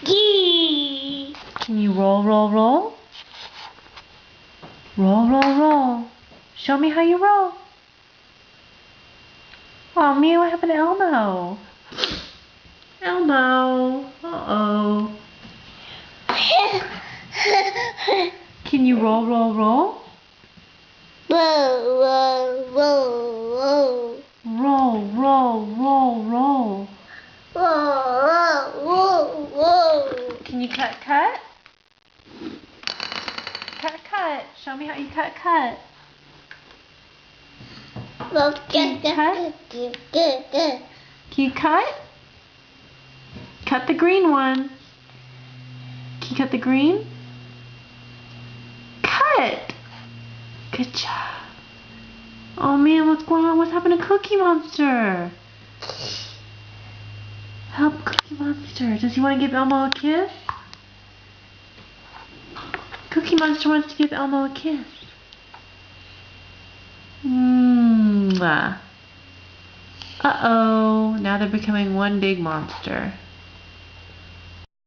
Gee. Can you roll, roll, roll? Roll, roll, roll. Show me how you roll. Oh, Mia, what happened to Elmo? Elmo. Uh-oh. Can you roll, roll, roll? Whoa, whoa, whoa, whoa. Roll, roll, roll, roll. Whoa, whoa, whoa. Can you cut, cut? Cut, cut. Show me how you cut, cut. Can you cut? Can you cut? Cut the green one. Can you cut the green? Cut! Good job. Oh man, what's going on? What's happened to Cookie Monster? Help Cookie Monster. Does he want to give Elmo a kiss? Cookie Monster wants to give Elmo a kiss. Uh-oh. Now they're becoming one big monster.